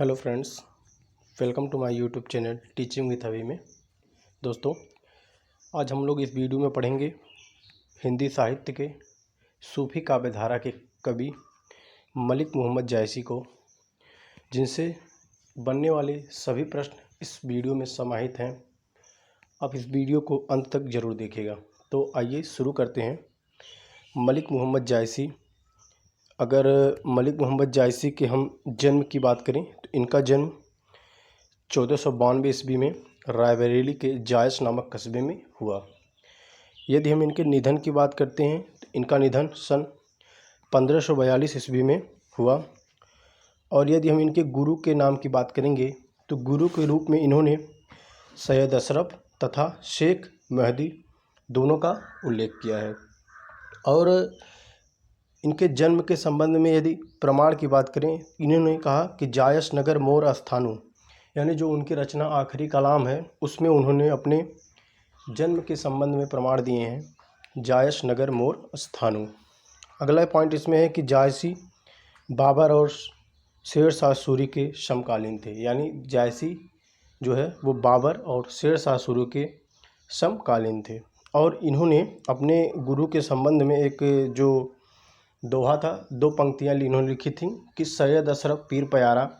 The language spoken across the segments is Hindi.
Hello friends, welcome to my YouTube channel teaching with Abhi में। दोस्तों, आज हम लोग इस वीडियो में पढ़ेंगे हिंदी साहित्य के सूफी काव्य धारा के कवि मलिक मोहम्मद जायसी को, जिनसे बनने वाले सभी प्रश्न इस वीडियो में समाहित हैं। आप इस वीडियो को अंत तक ज़रूर देखिएगा। तो आइए शुरू करते हैं। मलिक मोहम्मद जायसी। अगर मलिक मोहम्मद जायसी के हम जन्म की बात करें तो इनका जन्म 1492 ईस्वी में रायबरेली के जायस नामक कस्बे में हुआ। यदि हम इनके निधन की बात करते हैं तो इनका निधन सन 1542 ईस्वी में हुआ। और यदि हम इनके गुरु के नाम की बात करेंगे तो गुरु के रूप में इन्होंने सैयद अशरफ तथा शेख मेहदी दोनों का उल्लेख किया है। और इनके जन्म के संबंध में यदि प्रमाण की बात करें, इन्होंने कहा कि जायस नगर मोर स्थानु, यानी जो उनकी रचना आखिरी कलाम है उसमें उन्होंने अपने जन्म के संबंध में प्रमाण दिए हैं, जायस नगर मोर स्थानु। अगला पॉइंट इसमें है कि जायसी बाबर और शेर शाह सूरी के समकालीन थे, यानी जायसी जो है वो बाबर और शेर शाह सूरी के समकालीन थे। और इन्होंने अपने गुरु के संबंध में एक जो दोहा था, दो पंक्तियाँ इन्होंने लिखी थी कि सैयद अशरफ पीर प्यारा,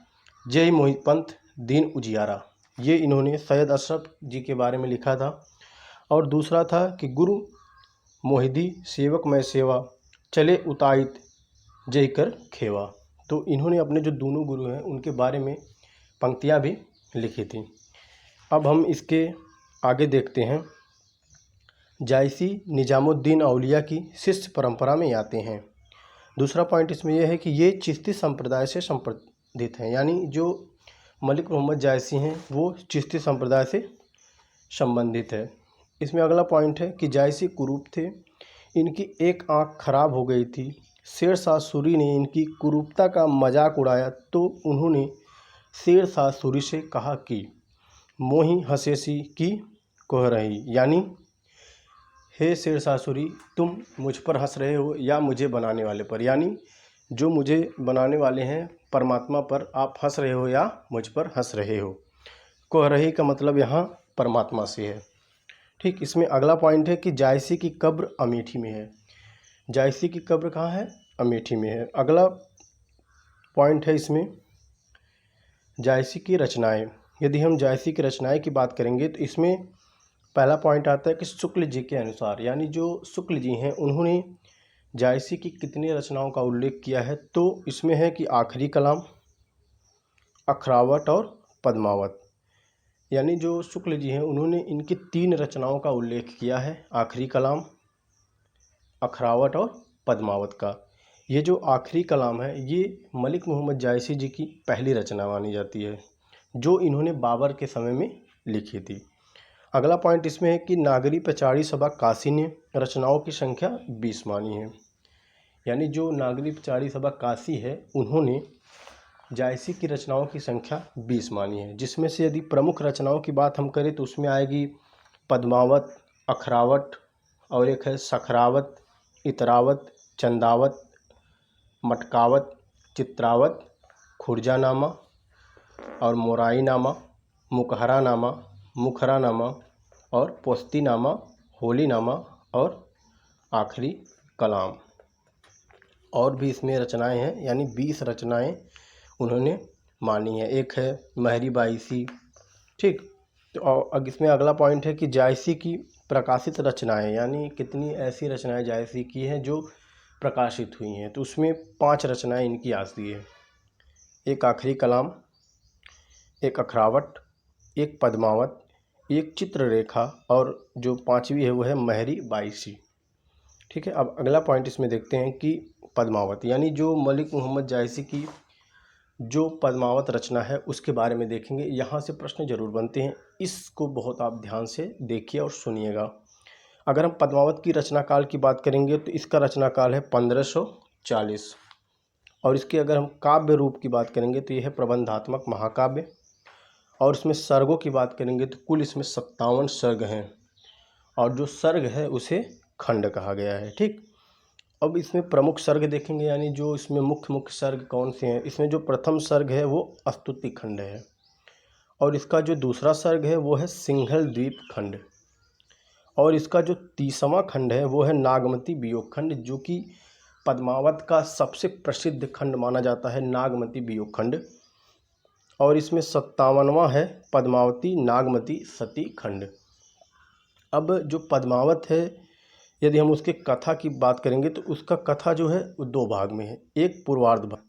जय मोहित पंथ दीन उजियारा। ये इन्होंने सैयद अशरफ जी के बारे में लिखा था। और दूसरा था कि गुरु मोहिदी सेवक मैं सेवा, चले उताइत जय कर खेवा। तो इन्होंने अपने जो दोनों गुरु हैं उनके बारे में पंक्तियाँ भी लिखी थी। अब हम इसके आगे देखते हैं। जायसी निजामुद्दीन औलिया की शिष्य परंपरा में आते हैं। दूसरा पॉइंट इसमें यह है कि ये चिश्ती संप्रदाय से संबंधित हैं, यानी जो मलिक मोहम्मद जायसी हैं वो चिश्ती संप्रदाय से संबंधित है। इसमें अगला पॉइंट है कि जायसी कुरूप थे, इनकी एक आंख खराब हो गई थी। शेर शाह सूरी ने इनकी कुरूपता का मजाक उड़ाया तो उन्होंने शेर शाह सूरी से कहा कि मोही हंसेसी की कह रही, यानी हे शेर शाह सूरी, तुम मुझ पर हंस रहे हो या मुझे बनाने वाले पर, यानी जो मुझे बनाने वाले हैं परमात्मा पर आप हंस रहे हो या मुझ पर हंस रहे हो। कह रही का मतलब यहाँ परमात्मा से है। ठीक, इसमें अगला पॉइंट है कि जायसी की कब्र अमेठी में है। जायसी की कब्र कहाँ है? अमेठी में है। अगला पॉइंट है इसमें जायसी की रचनाएं। यदि हम जायसी की रचनाएं की बात करेंगे तो इसमें पहला पॉइंट आता है कि शुक्ल जी के अनुसार, यानी जो शुक्ल जी हैं उन्होंने जायसी की कितनी रचनाओं का उल्लेख किया है, तो इसमें है कि आखिरी कलाम, अखरावट और पद्मावत। यानी जो शुक्ल जी हैं उन्होंने इनकी 3 रचनाओं का उल्लेख किया है, आखिरी कलाम, अखरावट और पद्मावत का। ये जो आखिरी कलाम है ये मलिक मोहम्मद जायसी जी की पहली रचना मानी जाती है, जो इन्होंने बाबर के समय में लिखी थी। अगला पॉइंट इसमें है कि नागरी पचाड़ी सभा काशी ने रचनाओं की संख्या 20 मानी है, यानी जो नागरी पचाड़ी सभा काशी है उन्होंने जायसी की रचनाओं की संख्या 20 मानी है, जिसमें से यदि प्रमुख रचनाओं की बात हम करें तो उसमें आएगी पद्मावत, अखरावट, और एक है सखरावत, इतरावत, चंदावत, मटकावत, चित्रावत, खुर्जानामा और मोराईनामा, मुखहरानामा, मुखरानामा और पोस्तीनामा, होलीनामा और आखिरी कलाम। और भी इसमें रचनाएं हैं, यानी 20 रचनाएं उन्होंने मानी है। एक है महरी बाईसी। ठीक, तो और इसमें अगला पॉइंट है कि जायसी की प्रकाशित रचनाएं, यानी कितनी ऐसी रचनाएं जायसी की हैं जो प्रकाशित हुई हैं, तो उसमें 5 रचनाएं इनकी आती है। एक आखिरी कलाम, एक अखरावट, एक पद्मावत, एक चित्ररेखा और जो 5वीं है वो है महरी बाईसी। ठीक है, अब अगला पॉइंट इसमें देखते हैं कि पद्मावत, यानी जो मलिक मोहम्मद जायसी की जो पद्मावत रचना है उसके बारे में देखेंगे। यहाँ से प्रश्न जरूर बनते हैं, इसको बहुत आप ध्यान से देखिए और सुनिएगा। अगर हम पद्मावत की रचना काल की बात करेंगे तो इसका रचना काल है 1540। और इसके अगर हम काव्य रूप की बात करेंगे तो यह है प्रबंधात्मक महाकाव्य। और इसमें सर्गों की बात करेंगे तो कुल इसमें 57 सर्ग हैं, और जो सर्ग है उसे खंड कहा गया है। ठीक, अब इसमें प्रमुख सर्ग देखेंगे, यानी जो इसमें मुख्य मुख्य सर्ग कौन से हैं। इसमें जो प्रथम सर्ग है वो स्तुति खंड है, और इसका जो दूसरा सर्ग है वो है सिंघल द्वीप खंड, और इसका जो तीसवां खंड है वो है नागमती वियोग खंड, जो कि पद्मावत का सबसे प्रसिद्ध खंड माना जाता है, नागमती वियोग खंड। और इसमें 57वां है पद्मावती नागमती सती खंड। अब जो पद्मावत है, यदि हम उसके कथा की बात करेंगे तो उसका कथा जो है वो दो भाग में है। एक पूर्वार्ध भाग,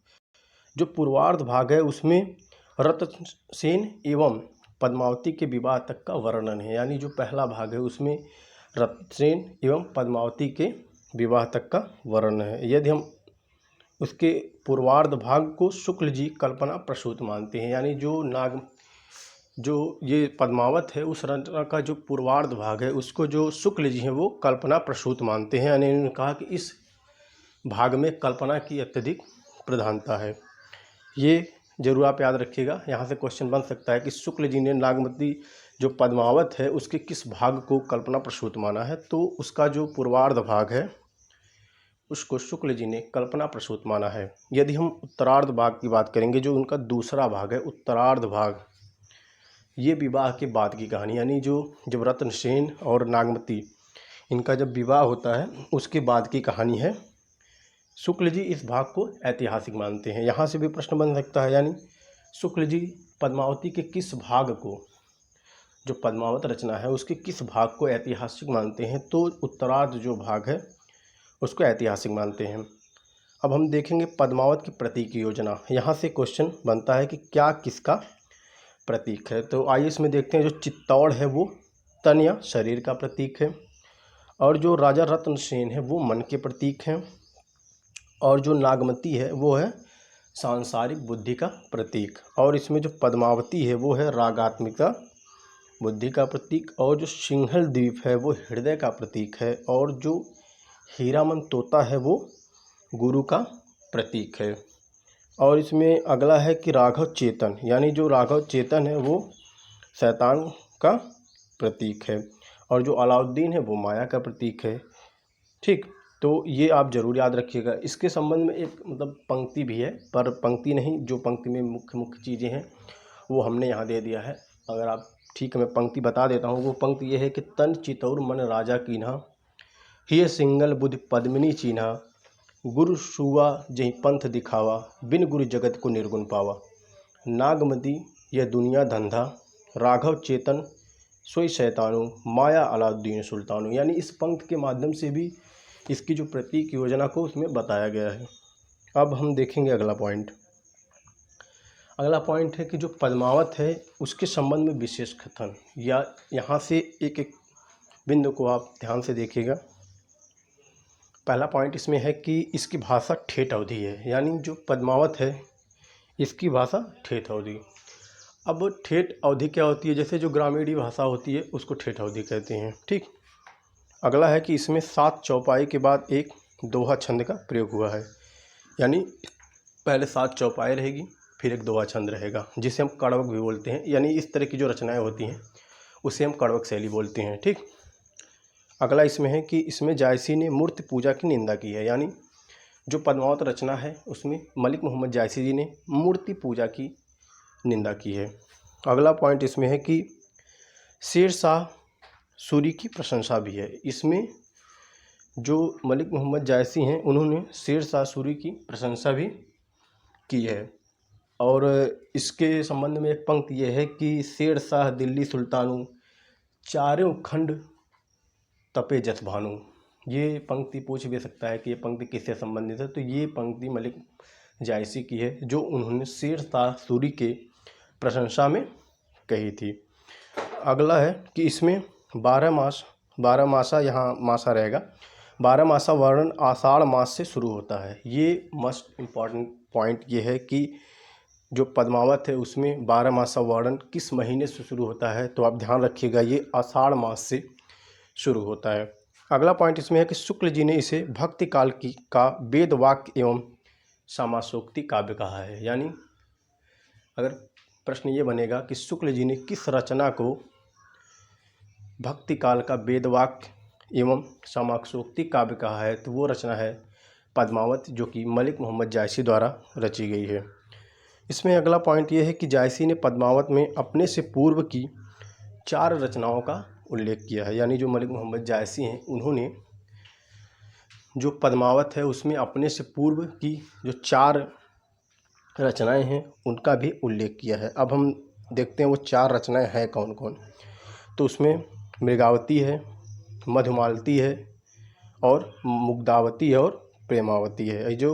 जो पूर्वार्ध भाग है उसमें रत्नसेन एवं पद्मावती के विवाह तक का वर्णन है, यानी जो पहला भाग है उसमें रत्नसेन एवं पद्मावती के विवाह तक का वर्णन है। यदि हम उसके पूर्वार्ध भाग को शुक्ल जी कल्पना प्रसूत मानते हैं, यानी जो ये पद्मावत है उस रचना का जो पूर्वार्ध भाग है उसको जो शुक्ल जी हैं वो कल्पना प्रसूत मानते हैं, यानी उन्होंने कहा कि इस भाग में कल्पना की अत्यधिक प्रधानता है। ये जरूर आप याद रखिएगा, यहाँ से क्वेश्चन बन सकता है कि शुक्ल जी ने नागमती जो पद्मावत है उसके किस भाग को कल्पना प्रसूत माना है। तो उसका जो पूर्वार्ध भाग है उसको शुक्ल जी ने कल्पना प्रसूत माना है। यदि हम उत्तरार्ध भाग की बात करेंगे, जो उनका दूसरा भाग है उत्तरार्ध भाग, ये विवाह के बाद की कहानी, यानी जब रत्नसेन और नागमती इनका जब विवाह होता है उसके बाद की कहानी है। शुक्ल जी इस भाग को ऐतिहासिक मानते हैं। यहाँ से भी प्रश्न बन सकता है, यानी शुक्ल जी पद्मावती के किस भाग को, जो पद्मावत रचना है उसके किस भाग को ऐतिहासिक मानते हैं। तो उत्तरार्ध जो भाग है उसको ऐतिहासिक मानते हैं। अब हम देखेंगे पद्मावत की प्रतीक योजना। यहाँ से क्वेश्चन बनता है कि क्या किसका प्रतीक है। तो आइए इसमें देखते हैं। जो चित्तौड़ है वो तन या शरीर का प्रतीक है, और जो राजा रत्नसेन है वो मन के प्रतीक हैं, और जो नागमती है वो है सांसारिक बुद्धि का प्रतीक, और इसमें जो पद्मावती है वो है रागात्मिका बुद्धि का प्रतीक, और जो सिंघल द्वीप है वो हृदय का प्रतीक है, और जो हीरामन तोता है वो गुरु का प्रतीक है। और इसमें अगला है कि राघव चेतन, यानी जो राघव चेतन है वो शैतान का प्रतीक है, और जो अलाउद्दीन है वो माया का प्रतीक है। ठीक, तो ये आप जरूर याद रखिएगा। इसके संबंध में एक पंक्ति भी है, पर पंक्ति नहीं, जो पंक्ति में मुख्य मुख्य चीज़ें हैं वो हमने यहाँ दे दिया है। अगर आप ठीक है, मैं पंक्ति बता देता हूँ। वो पंक्ति ये है कि तन चितौर मन राजा कीन्हा, हिय सिंगल बुधि पद्मिनी चीन्हा, गुरु सुवा जही पंथ दिखावा, बिन गुरु जगत को निर्गुण पावा, नागमती यह दुनिया धंधा, राघव चेतन सोई शैतानु, माया अलाउद्दीन सुल्तानु। यानी इस पंक्ति के माध्यम से भी इसकी जो प्रतीक योजना को उसमें बताया गया है। अब हम देखेंगे अगला पॉइंट। अगला पॉइंट है कि जो पद्मावत है उसके संबंध में विशेष कथन, या यहाँ से एक एक बिंदु को आप ध्यान से देखिएगा। पहला पॉइंट इसमें है कि इसकी भाषा ठेठ अवधि है, यानी जो पद्मावत है इसकी भाषा ठेठ अवधि। अब ठेठ अवधि क्या होती है, जैसे जो ग्रामीणी भाषा होती है उसको ठेठ अवधि कहते हैं। ठीक, अगला है कि इसमें 7 चौपाई के बाद एक दोहा छंद का प्रयोग हुआ है, यानी पहले 7 चौपाई रहेगी फिर एक दोहा छंद रहेगा, जिसे हम कड़वक भी बोलते हैं। यानी इस तरह की जो रचनाएं होती हैं उसे हम कड़वक शैली बोलते हैं। ठीक, अगला इसमें है कि इसमें जायसी ने मूर्ति पूजा की निंदा की है, यानी जो पद्मावत रचना है उसमें मलिक मोहम्मद जायसी जी ने मूर्ति पूजा की निंदा की है। अगला पॉइंट इसमें है कि शेर शाह सूरी की प्रशंसा भी है। इसमें जो मलिक मोहम्मद जायसी हैं उन्होंने शेर शाह सूरी की प्रशंसा भी की है। और इसके संबंध में एक पंक्ति यह है कि शेर शाह दिल्ली सुल्तानू, चारों खंड तपे जस भानु। ये पंक्ति पूछ भी सकता है कि ये पंक्ति किससे संबंधित है। तो ये पंक्ति मलिक जायसी की है, जो उन्होंने शेर शाह सूरी के प्रशंसा में कही थी। अगला है कि इसमें 12 मासा, यहाँ मासा रहेगा, 12 मासा वर्णन आषाढ़ मास से शुरू होता है। ये मस्ट इम्पॉर्टेंट पॉइंट ये है कि जो पद्मावत है उसमें 12 मासा वर्णन किस महीने से शुरू होता है। तो आप ध्यान रखिएगा, ये आषाढ़ मास से शुरू होता है। अगला पॉइंट इसमें है कि शुक्ल जी ने इसे भक्ति काल का वेद वाक्य एवं समासोक्ति काव्य कहा है। यानी अगर प्रश्न ये बनेगा कि शुक्ल जी ने किस रचना को भक्ति काल का वेद वाक्य एवं समासोक्ति काव्य कहा है, तो वो रचना है पद्मावत जो कि मलिक मोहम्मद जायसी द्वारा रची गई है। इसमें अगला पॉइंट ये है कि जायसी ने पद्मावत में अपने से पूर्व की 4 रचनाओं का उल्लेख किया है। यानी जो मलिक मोहम्मद जायसी हैं उन्होंने जो पद्मावत है उसमें अपने से पूर्व की जो 4 रचनाएं हैं उनका भी उल्लेख किया है। अब हम देखते हैं वो 4 रचनाएं हैं कौन कौन। तो उसमें मृगावती है, मधुमालती है और मुग्धावती है और प्रेमावती है। ये जो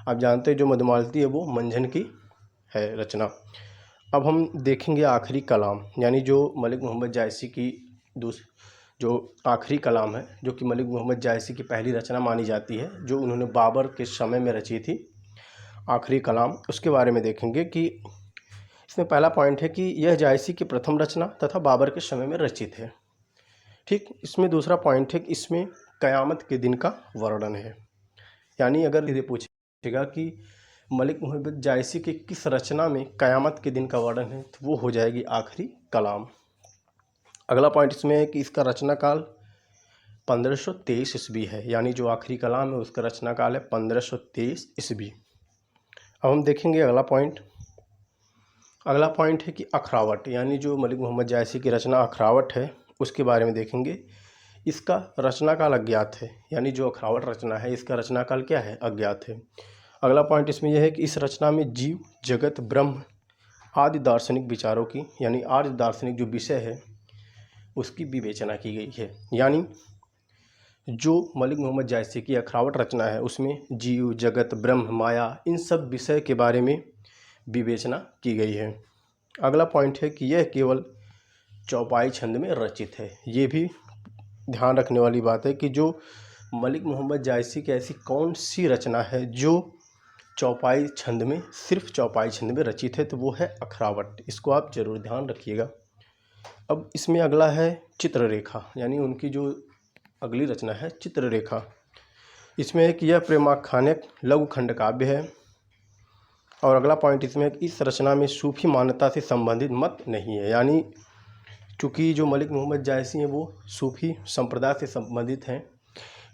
आप जानते हैं जो मधुमालती है वो मंझन की है रचना। अब हम देखेंगे आखिरी कलाम, यानी जो मलिक मोहम्मद जायसी की जो आखिरी कलाम है, जो कि मलिक मोहम्मद जायसी की पहली रचना मानी जाती है, जो उन्होंने बाबर के समय में रची थी, आखिरी कलाम, उसके बारे में देखेंगे कि इसमें पहला पॉइंट है कि यह जायसी की प्रथम रचना तथा बाबर के समय में रचित है। ठीक, इसमें दूसरा पॉइंट है कि इसमें क़यामत के दिन का वर्णन है। यानी अगर ये पूछेगा कि मलिक मोहम्मद जायसी की किस रचना में क़यामत के दिन का वर्णन है, तो वो हो जाएगी आखिरी कलाम। अगला पॉइंट इसमें है कि इसका रचना काल 1523 ईस्वी है। यानी जो आखिरी कलाम है उसका रचना काल है 1523 ईस्वी। अब हम देखेंगे अगला पॉइंट है कि अखरावट, यानी जो मलिक मोहम्मद जायसी की रचना अखरावट है उसके बारे में देखेंगे। इसका रचना काल अज्ञात है। यानी जो अखरावट रचना है इसका रचना काल क्या है, अज्ञात है। अगला पॉइंट इसमें यह है कि इस रचना में जीव, जगत, ब्रह्म आदि दार्शनिक विचारों की, यानी आर्य दार्शनिक जो विषय है उसकी विवेचना की गई है। यानी जो मलिक मोहम्मद जायसी की अखरावट रचना है उसमें जीव, जगत, ब्रह्म, माया, इन सब विषय के बारे में विवेचना की गई है। अगला पॉइंट है कि यह केवल चौपाई छंद में रचित है। ये भी ध्यान रखने वाली बात है कि जो मलिक मोहम्मद जायसी की ऐसी कौन सी रचना है जो चौपाई छंद में, सिर्फ चौपाई छंद में रचित है, तो वो है अखरावट। इसको आप जरूर ध्यान रखिएगा। अब इसमें अगला है चित्ररेखा, यानी उनकी जो अगली रचना है चित्ररेखा। इसमें है कि यह प्रेमाख्यानक लघु खंड काव्य है। और अगला पॉइंट इसमें है कि इस रचना में सूफी मान्यता से संबंधित मत नहीं है। यानी चूँकि जो मलिक मोहम्मद जायसी हैं वो सूफी संप्रदाय से संबंधित हैं,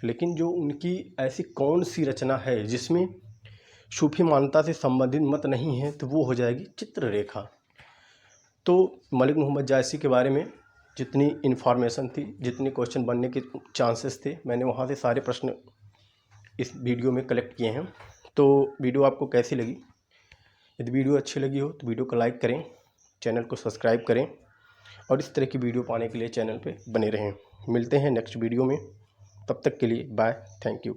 लेकिन जो उनकी ऐसी कौन सी रचना है जिसमें सूफी मान्यता से संबंधित मत नहीं है, तो वो हो जाएगी चित्ररेखा। तो मलिक मोहम्मद जायसी के बारे में जितनी इन्फॉर्मेशन थी, जितने क्वेश्चन बनने के चांसेस थे, मैंने वहाँ से सारे प्रश्न इस वीडियो में कलेक्ट किए हैं। तो वीडियो आपको कैसी लगी? यदि वीडियो अच्छी लगी हो तो वीडियो को लाइक करें, चैनल को सब्सक्राइब करें और इस तरह की वीडियो पाने के लिए चैनल पे बने रहें। मिलते हैं नेक्स्ट वीडियो में, तब तक के लिए बाय, थैंक यू।